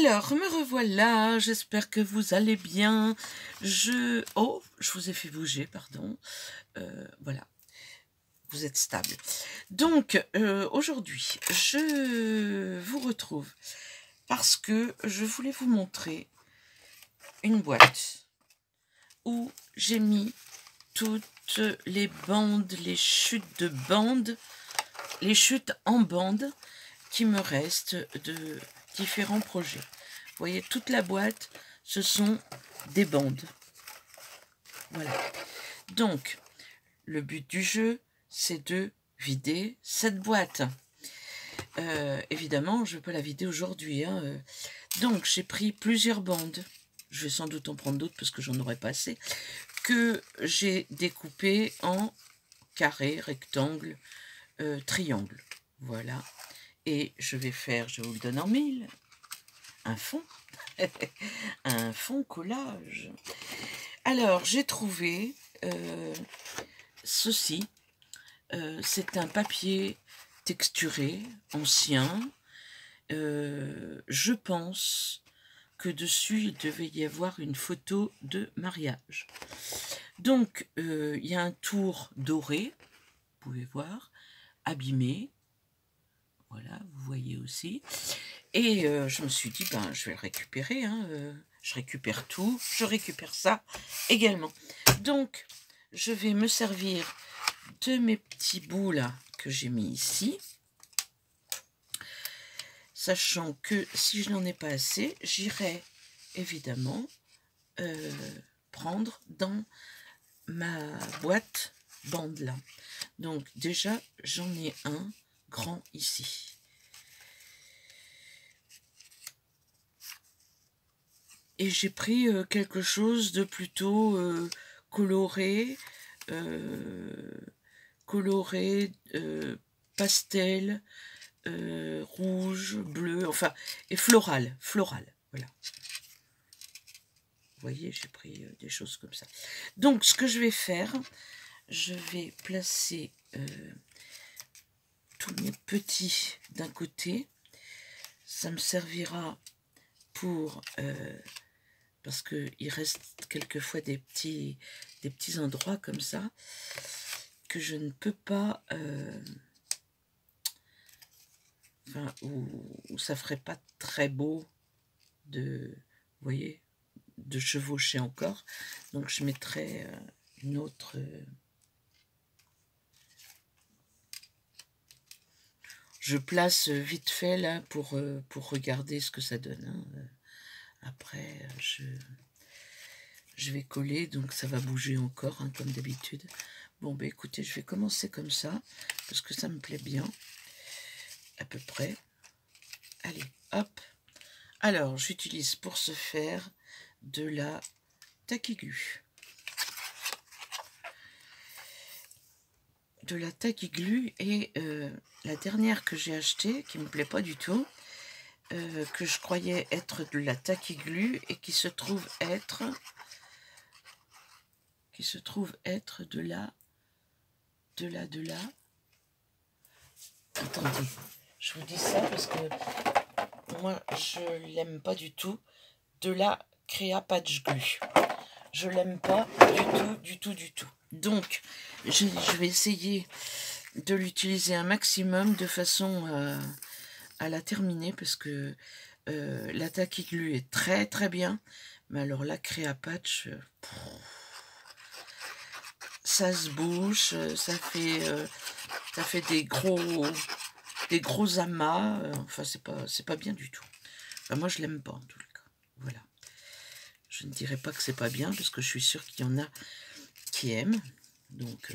Alors, me revoilà, j'espère que vous allez bien. Oh, je vous ai fait bouger, pardon. Voilà, vous êtes stable. Donc, aujourd'hui, je vous retrouve parce que je voulais vous montrer une boîte où j'ai mis toutes les bandes, les chutes de bandes, les chutes en bande qui me restent de différents projets. Vous voyez, toute la boîte, ce sont des bandes. Voilà. Donc, le but du jeu, c'est de vider cette boîte. Évidemment, je ne vais pas la vider aujourd'hui. Donc, j'ai pris plusieurs bandes. Je vais sans doute en prendre d'autres parce que j'en aurai pas assez. Que j'ai découpées en carré, rectangle, triangle. Voilà. Et je vais faire, je vous le donne en mille, un fond. Un fond collage. Alors, j'ai trouvé ceci. C'est un papier texturé, ancien. Je pense que dessus, il devait y avoir une photo de mariage. Donc, il y a un tour doré, vous pouvez voir, abîmé. Voilà, vous voyez aussi. Et je me suis dit, ben, je vais le récupérer. Je récupère tout. Je récupère ça également. Donc, je vais me servir de mes petits bouts là que j'ai mis ici. Sachant que si je n'en ai pas assez, j'irai évidemment prendre dans ma boîte bande là. Donc déjà, j'en ai un grand ici. Et j'ai pris quelque chose de plutôt coloré, pastel, rouge, bleu, enfin, et floral, voilà. Vous voyez, j'ai pris des choses comme ça. Donc, ce que je vais faire, je vais placer tous mes petits d'un côté. Ça me servira pour... parce qu'il reste quelquefois des petits endroits comme ça que je ne peux pas... enfin, où ça ferait pas très beau de... Vous voyez, de chevaucher encore. Donc je mettrai une autre... je place vite fait là pour regarder ce que ça donne. Après, je vais coller, donc ça va bouger encore, comme d'habitude. Bon, ben écoutez, je vais commencer comme ça, parce que ça me plaît bien, à peu près. Allez, hop. Alors, j'utilise pour ce faire de la taquiglu. De la taquiglu, et la dernière que j'ai achetée, qui me plaît pas du tout, que je croyais être de la taquiglu et qui se trouve être de la attendez, je vous dis ça parce que moi je l'aime pas du tout, de la Créa Patch Glue. Je l'aime pas du tout. Donc je vais essayer de l'utiliser un maximum de façon à la terminer, parce que la taquiglu est très très bien, mais alors la Créa Patch, ça se bouche, ça fait des gros amas, enfin c'est pas bien du tout. Enfin, moi je l'aime pas en tout cas. Voilà. Je ne dirais pas que c'est pas bien, parce que je suis sûre qu'il y en a qui aiment. Donc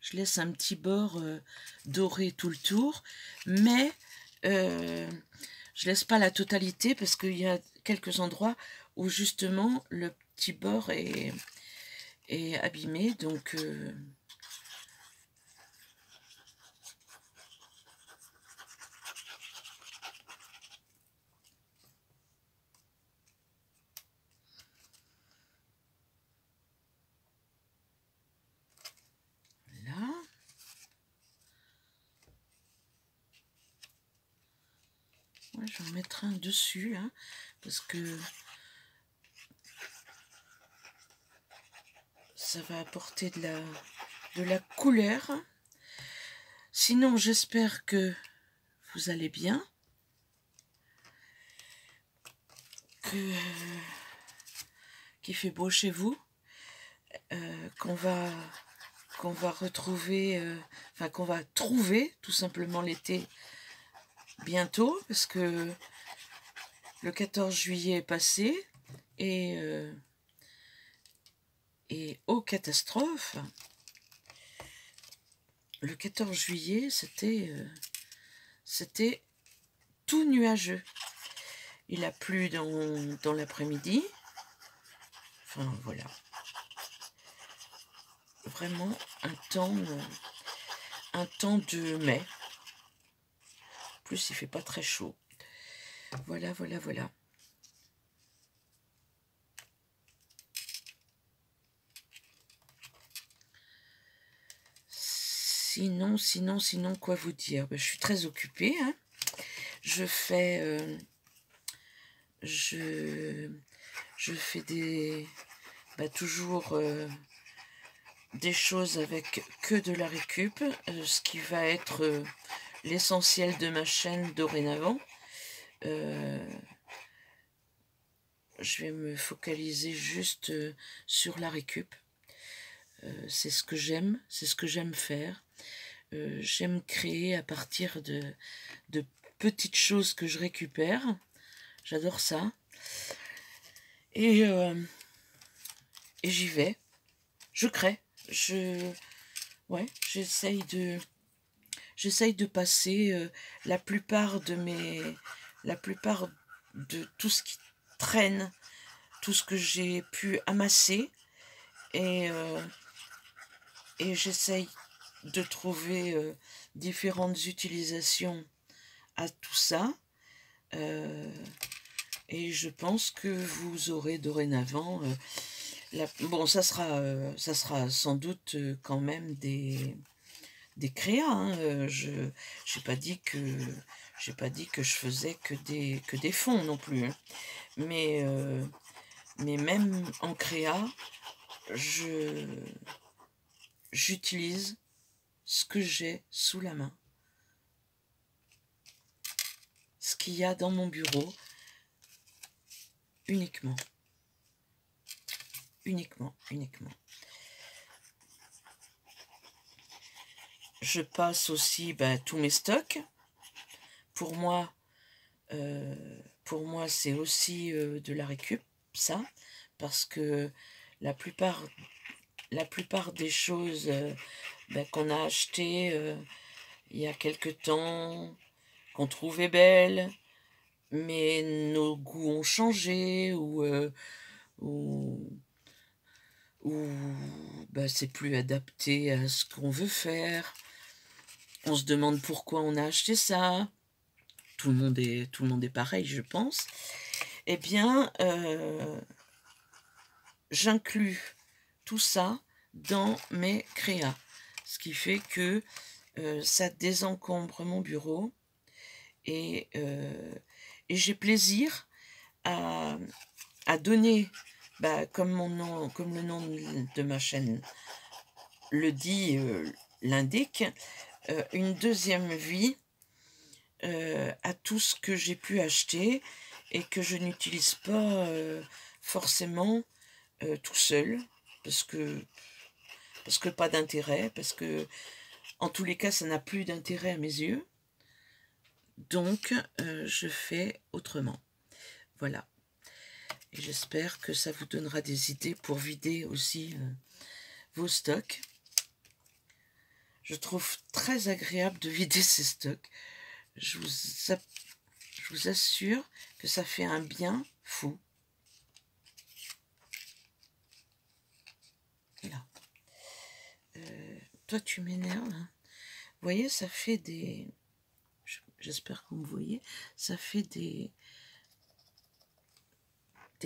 je laisse un petit bord doré tout le tour, mais je laisse pas la totalité, parce qu'il y a quelques endroits où justement le petit bord est abîmé, donc je vais en mettre un dessus, hein, parce que ça va apporter de la couleur. Sinon, j'espère que vous allez bien, qu'il fait beau chez vous, qu'on va retrouver, enfin qu'on va trouver tout simplement l'été bientôt, parce que le 14 juillet est passé et aux catastrophes, le 14 juillet, c'était tout nuageux. Il a plu dans l'après-midi. Enfin, voilà. Vraiment un temps de mai. En plus, il fait pas très chaud. Voilà, voilà, voilà. Sinon, quoi vous dire? Ben, je suis très occupée, hein. Je fais toujours des choses avec que de la récup, ce qui va être l'essentiel de ma chaîne dorénavant. Je vais me focaliser juste sur la récup. C'est ce que j'aime faire. J'aime créer à partir de petites choses que je récupère. J'adore ça. Et j'y vais. Je crée. J'essaye de passer la plupart de tout ce qui traîne, tout ce que j'ai pu amasser, et j'essaye de trouver différentes utilisations à tout ça, et je pense que vous aurez dorénavant bon, ça sera sans doute quand même des créas, hein. Je n'ai pas dit que je faisais que des fonds non plus, hein. Mais même en créa, j'utilise ce que j'ai sous la main, ce qu'il y a dans mon bureau, uniquement. Je passe aussi tous mes stocks. Pour moi, c'est aussi de la récup, ça, parce que la plupart des choses qu'on a achetées il y a quelque temps, qu'on trouvait belles, mais nos goûts ont changé, ou c'est plus adapté à ce qu'on veut faire. On se demande pourquoi on a acheté ça. Tout le monde est pareil, je pense. Eh bien, j'inclus tout ça dans mes créas. Ce qui fait que ça désencombre mon bureau, et j'ai plaisir à donner, comme le nom de ma chaîne le dit, l'indique, une deuxième vie à tout ce que j'ai pu acheter et que je n'utilise pas forcément tout seul, parce que pas d'intérêt, parce que en tous les cas ça n'a plus d'intérêt à mes yeux. Donc je fais autrement. Voilà. Et j'espère que ça vous donnera des idées pour vider aussi vos stocks. Je trouve très agréable de vider ces stocks. Je vous assure que ça fait un bien fou. Là. Toi, tu m'énerves, hein. Vous voyez, ça fait des... J'espère que vous me voyez. Ça fait des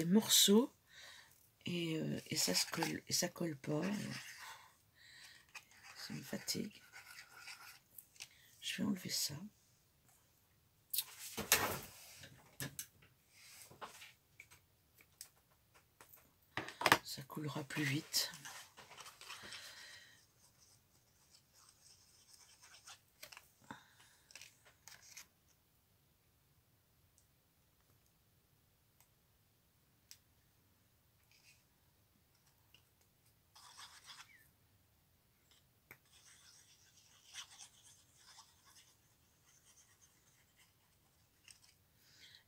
morceaux, et ça colle pas. Ça me fatigue. Je vais enlever ça. coulera plus vite.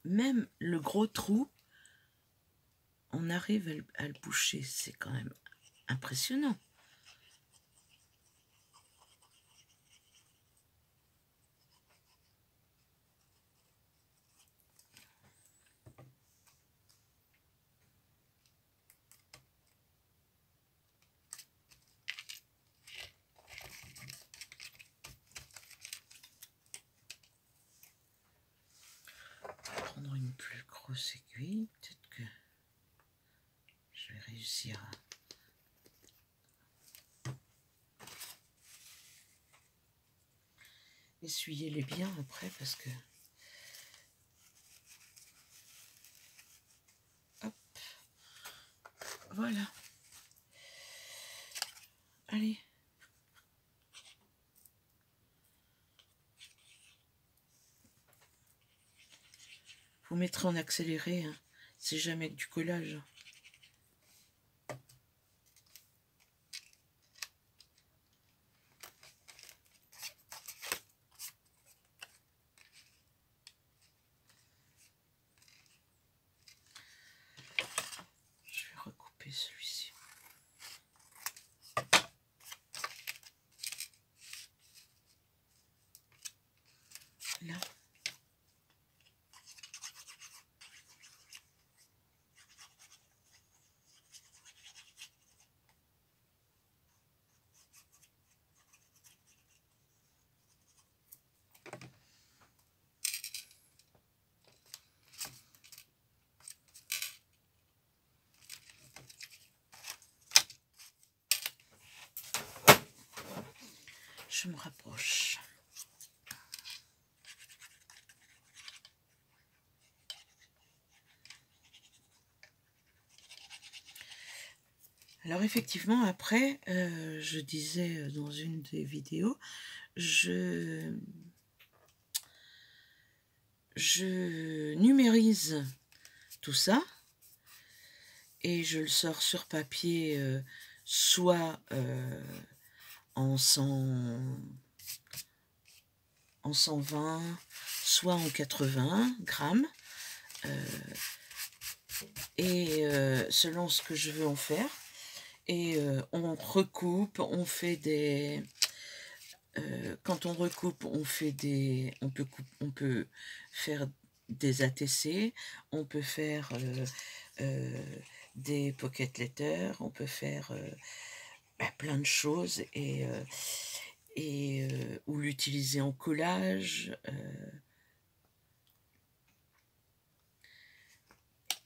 Même le gros trou, on arrive à le boucher. C'est quand même impressionnant. Prendre une plus grosse aiguille, peut-être que je vais réussir à... Essuyez-les bien après parce que... Hop. Voilà. Allez. Vous mettrez en accéléré, hein. C'est jamais que du collage. Je vais recouper celui-ci. Là. Je me rapproche. Alors effectivement, après, je disais dans une des vidéos, je numérise tout ça et je le sors sur papier, soit en 120, soit en 80 grammes, et selon ce que je veux en faire. Et on recoupe, on fait des... quand on recoupe, on fait des... On peut faire des ATC, on peut faire des pocket letters, on peut faire plein de choses, et ou l'utiliser en collage.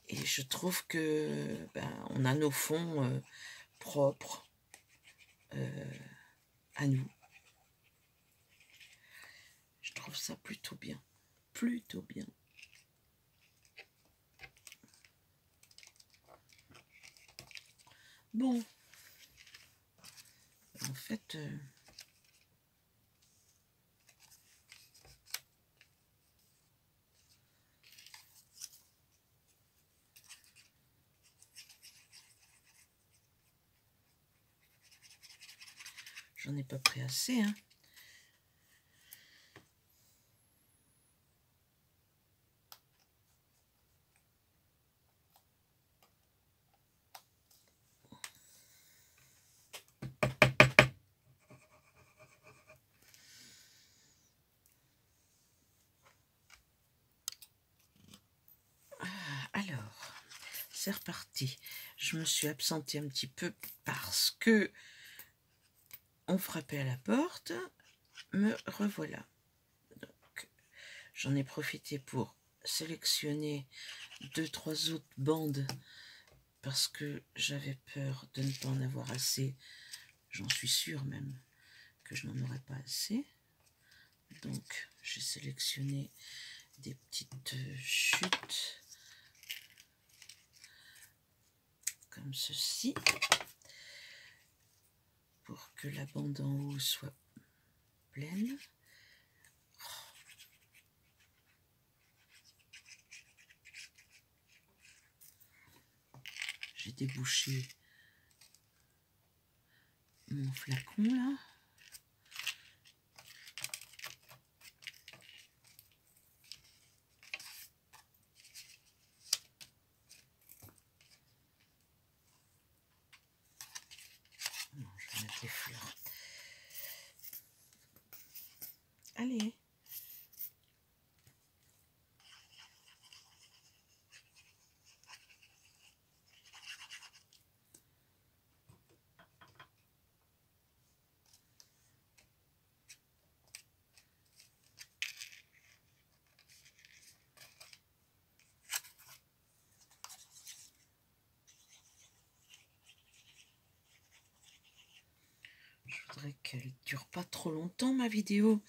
Et je trouve que on a nos fonds propres à nous. Je trouve ça plutôt bien. Plutôt bien. Bon. En fait... j'en ai pas pris assez, hein. Alors, c'est reparti. Je me suis absentée un petit peu parce que on frappait à la porte. Me revoilà. Donc, j'en ai profité pour sélectionner 2-3 autres bandes parce que j'avais peur de ne pas en avoir assez. J'en suis sûre même que je n'en aurais pas assez. Donc, j'ai sélectionné des petites chutes. comme ceci, pour que la bande en haut soit pleine. J'ai débouché mon flacon là. Non, je vais mettre les fleurs. Allez. Je voudrais qu'elle dure pas trop longtemps ma vidéo.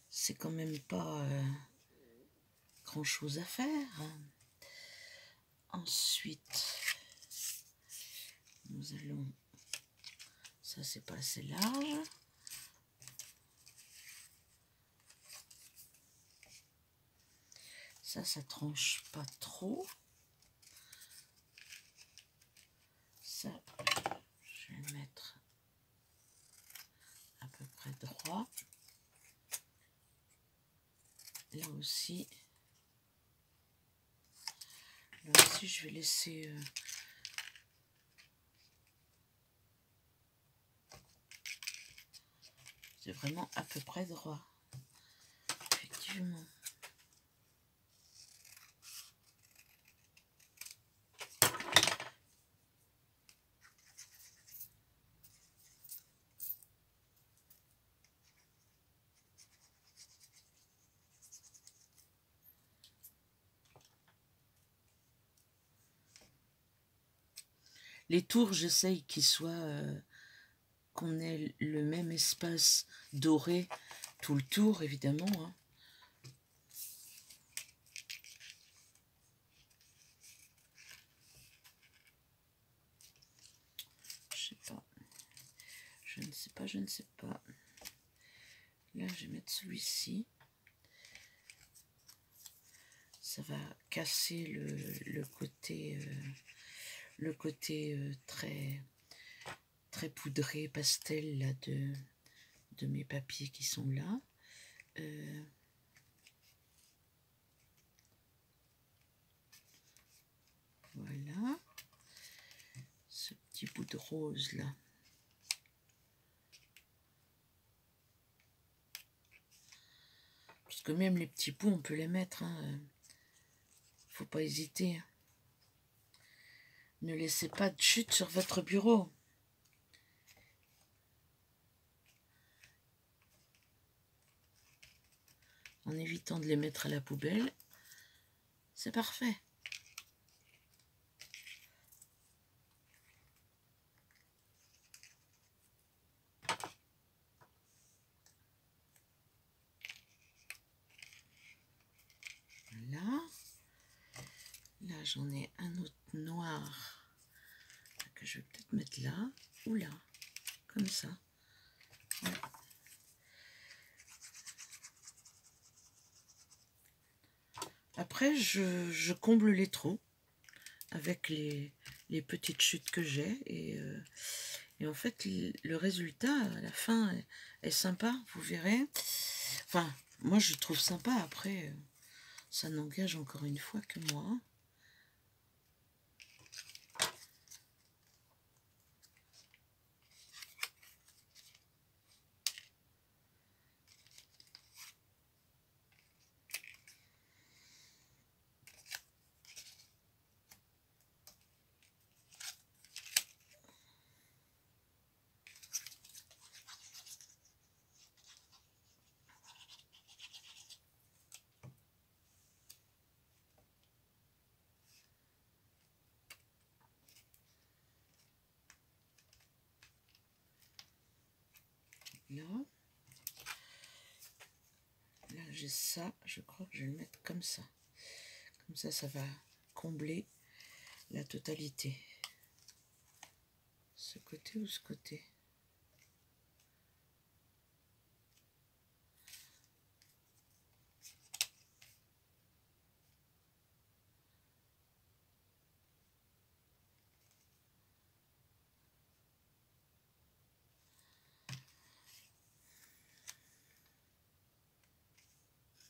C'est quand même pas grand chose à faire. Ensuite, nous allons... Ça, c'est pas assez large. Ça tranche pas trop. Ça, je vais le mettre à peu près droit. Là aussi, je vais laisser... C'est vraiment à peu près droit. Effectivement. Les tours, j'essaye qu'ils soient... qu'on ait le même espace doré tout le tour, évidemment. Hein. Je ne sais pas. Là, je vais mettre celui-ci. Ça va casser le côté très poudré pastel là, de mes papiers qui sont là. Voilà. Ce petit bout de rose là. Parce que même les petits bouts, on peut les mettre. Hein. Faut pas hésiter. Ne laissez pas de chute sur votre bureau. En évitant de les mettre à la poubelle. C'est parfait. Voilà. Là, j'en ai un autre noir que je vais peut-être mettre là ou là, comme ça. Voilà. Après, je comble les trous avec les petites chutes que j'ai et en fait, le résultat à la fin est sympa, vous verrez. Enfin, moi, je trouve sympa. Après, ça n'engage encore une fois que moi. Là j'ai ça, je crois que je vais le mettre comme ça. Comme ça, ça va combler la totalité. Ce côté ou ce côté?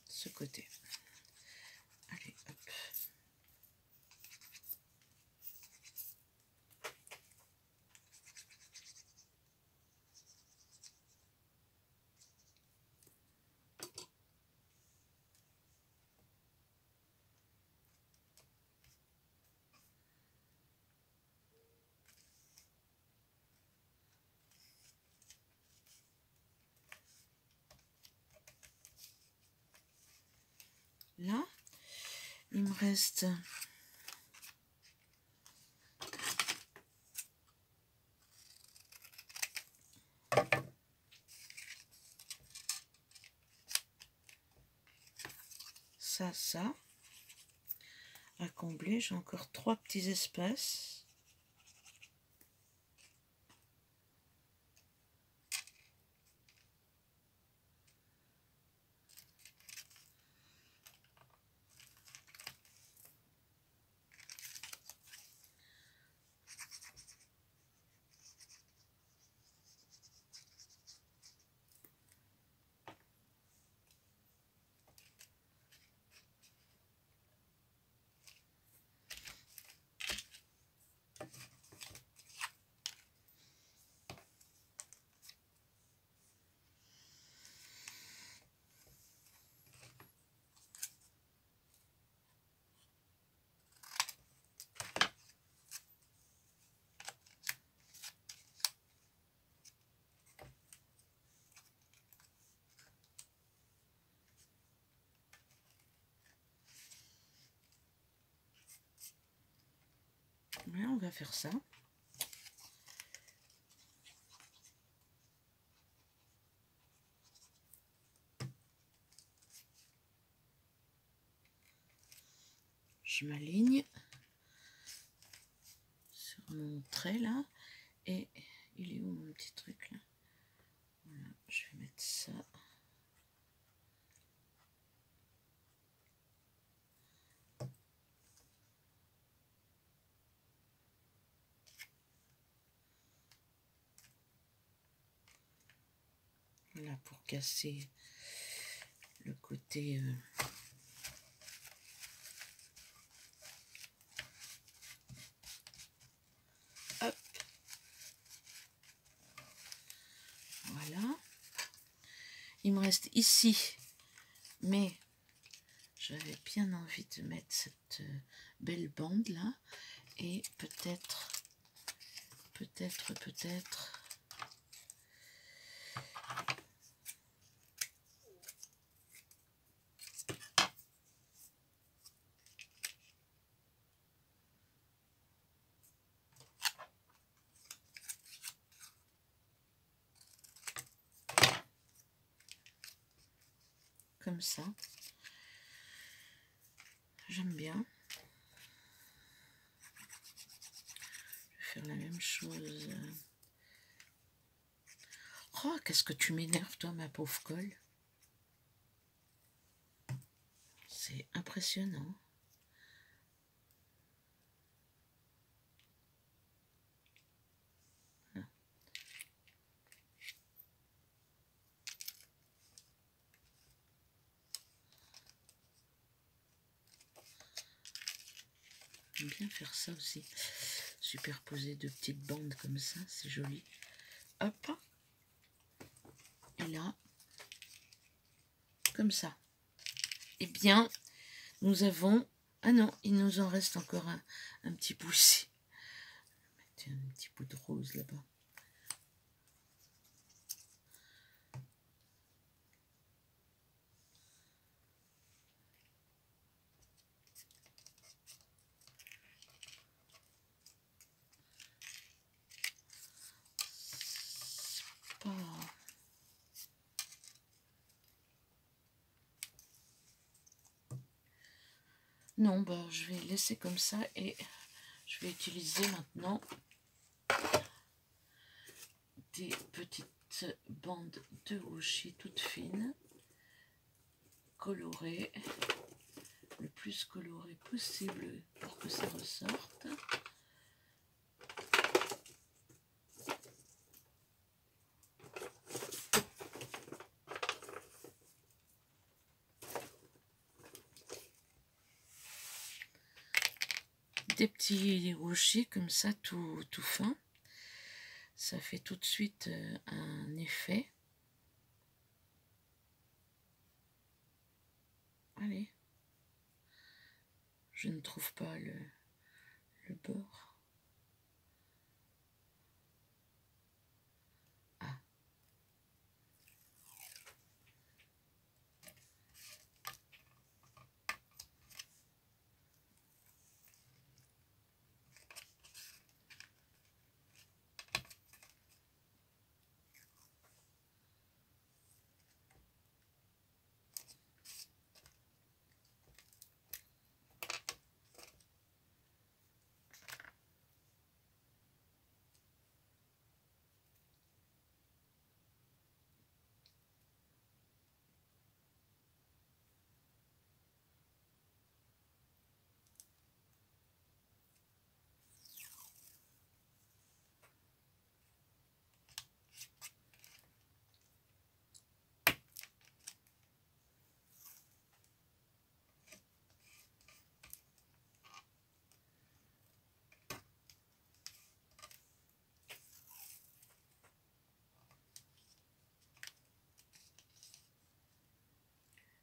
Ce côté. Allez, hop. Là, il me reste ça à combler. J'ai encore 3 petits espaces. Ouais, on va faire ça. Je m'aligne sur mon trait là. Et il est où mon petit truc là? Voilà, je vais mettre ça. Là pour casser le côté hop, voilà. Il me reste ici, mais j'avais bien envie de mettre cette belle bande là, et peut-être comme ça. J'aime bien. Je vais faire la même chose. Oh, qu'est-ce que tu m'énerves, toi, ma pauvre colle. C'est impressionnant. Voilà. J'aime bien faire ça aussi. Superposer deux petites bandes comme ça, c'est joli. Hop. Et là, comme ça. Eh bien, nous avons... Ah non, il nous en reste encore un petit bout ici. Je vais mettre un petit bout de rose là-bas. Non, bah, je vais laisser comme ça et je vais utiliser maintenant des petites bandes de washi toutes fines, colorées, le plus coloré possible pour que ça ressorte. Des petits washi comme ça, tout fin. Ça fait tout de suite un effet. Allez. Je ne trouve pas le bord. Ah.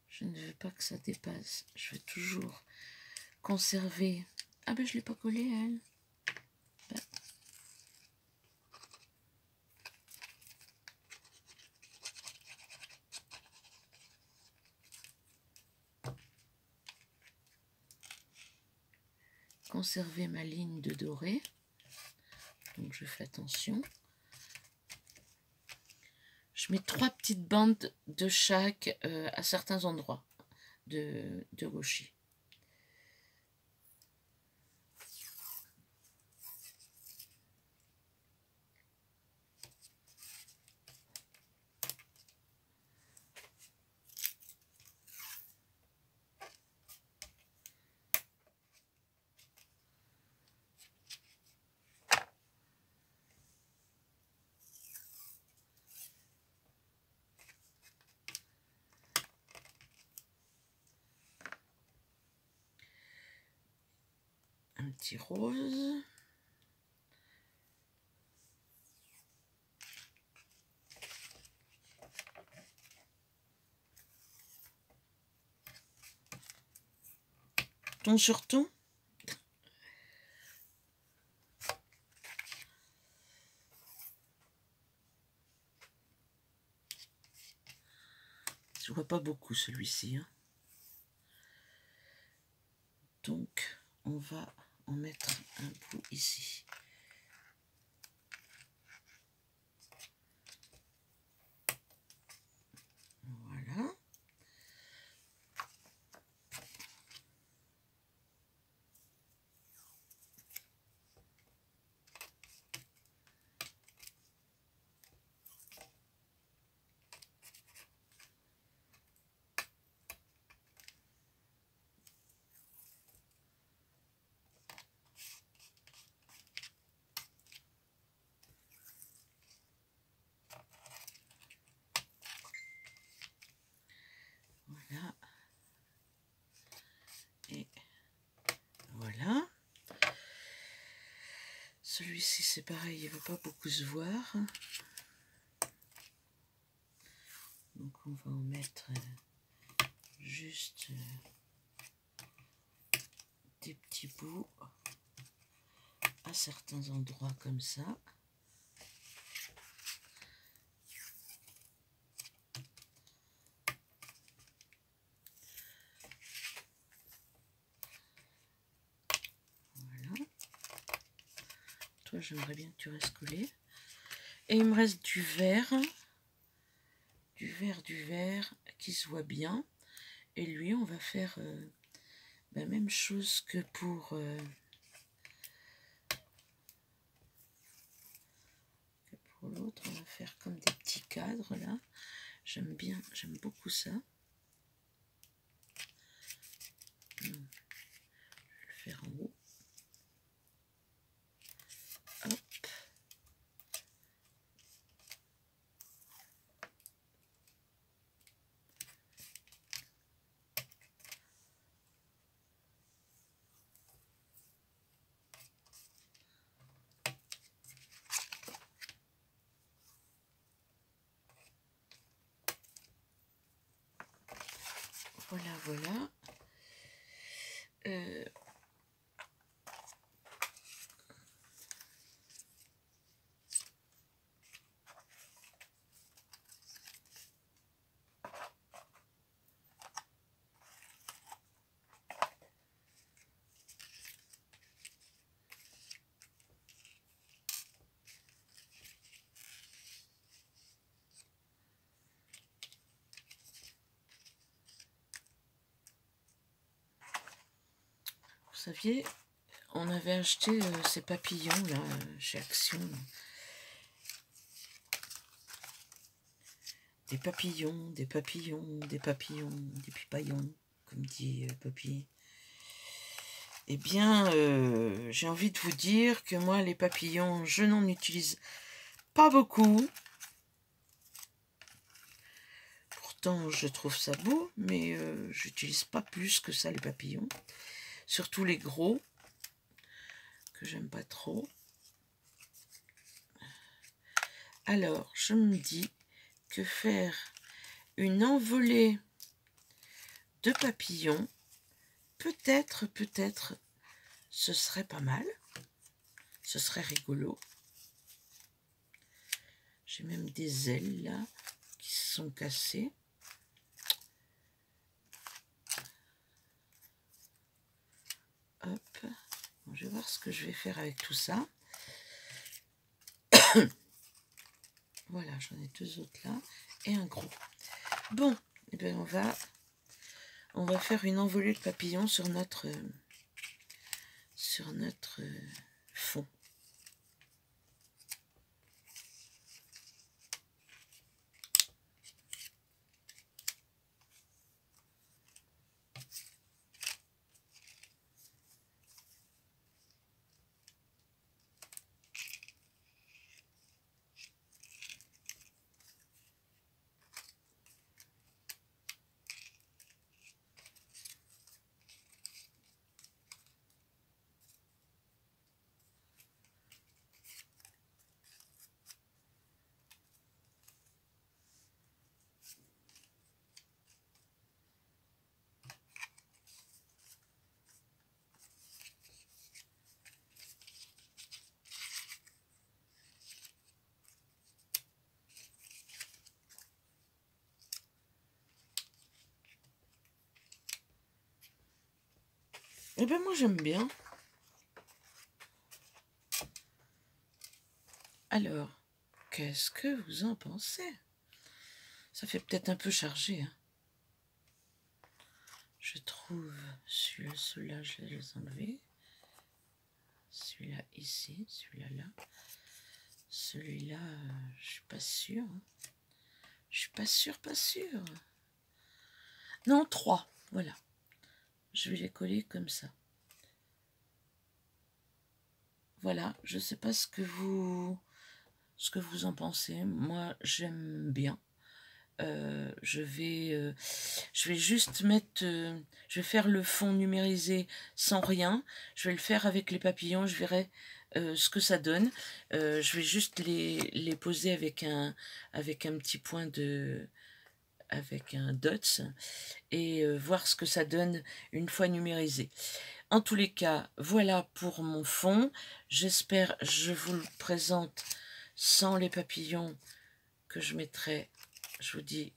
Je ne veux pas que ça dépasse. Je veux toujours conserver. Ah ben je ne l'ai pas collée, elle. Ben. Conserver ma ligne de doré. Donc je fais attention. Je mets 3 petites bandes de chaque à certains endroits de washi. Un petit rose. Ton sur ton. Je vois pas beaucoup celui-ci. Hein. Donc, on va en mettre un bout ici. Voilà. Voilà. Et voilà. Celui-ci, c'est pareil, il ne va pas beaucoup se voir. Donc, on va en mettre juste des petits bouts à certains endroits comme ça. Toi, j'aimerais bien que tu restes collé. Et il me reste du vert qui se voit bien. Et lui, on va faire la même chose que pour pour l'autre, on va faire comme des petits cadres là. J'aime bien, j'aime beaucoup ça. Je vais le faire en haut. Hop. Voilà, voilà. Vous saviez, on avait acheté ces papillons là chez Action. Des papillons, des papillons, des papillons, des pipaillons, comme dit Papy. Eh bien, j'ai envie de vous dire que moi, les papillons, je n'en utilise pas beaucoup. Pourtant, je trouve ça beau, mais j'utilise pas plus que ça, les papillons. Surtout les gros, que j'aime pas trop. Alors, je me dis que faire une envolée de papillons, peut-être, ce serait pas mal. Ce serait rigolo. J'ai même des ailes là qui se sont cassées. Hop. Bon, je vais voir ce que je vais faire avec tout ça. Voilà, j'en ai deux autres là et un gros. Bon, eh bien on va faire une envolée de papillons sur notre fond. Eh bien moi j'aime bien. Alors, qu'est-ce que vous en pensez? Ça fait peut-être un peu chargé, hein. Je trouve ceux-là, je vais les enlever. Celui-là ici, celui-là là. Celui-là, je suis pas sûre. Hein. Je suis pas sûre. Non, 3, voilà. Je vais les coller comme ça. Voilà, je sais pas ce que vous en pensez. Moi, j'aime bien. Je vais juste mettre, je vais faire le fond numérisé sans rien. Je vais le faire avec les papillons. Je verrai ce que ça donne. Je vais juste les poser avec un petit point de, avec un dots et voir ce que ça donne une fois numérisé. En tous les cas, voilà pour mon fond. J'espère, je vous le présente sans les papillons que je mettrai. Je vous dis,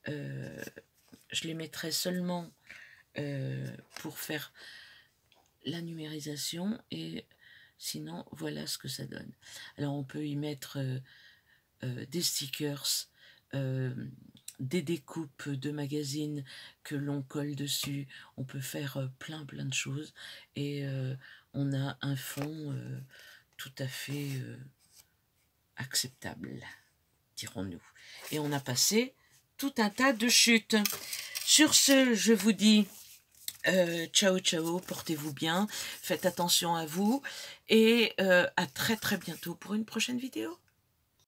je les mettrai seulement pour faire la numérisation et sinon voilà ce que ça donne. Alors on peut y mettre des stickers, des découpes de magazines que l'on colle dessus. On peut faire plein de choses et on a un fond tout à fait acceptable, dirons-nous. Et on a passé tout un tas de chutes. Sur ce, je vous dis ciao ciao, portez-vous bien, faites attention à vous et à très très bientôt pour une prochaine vidéo.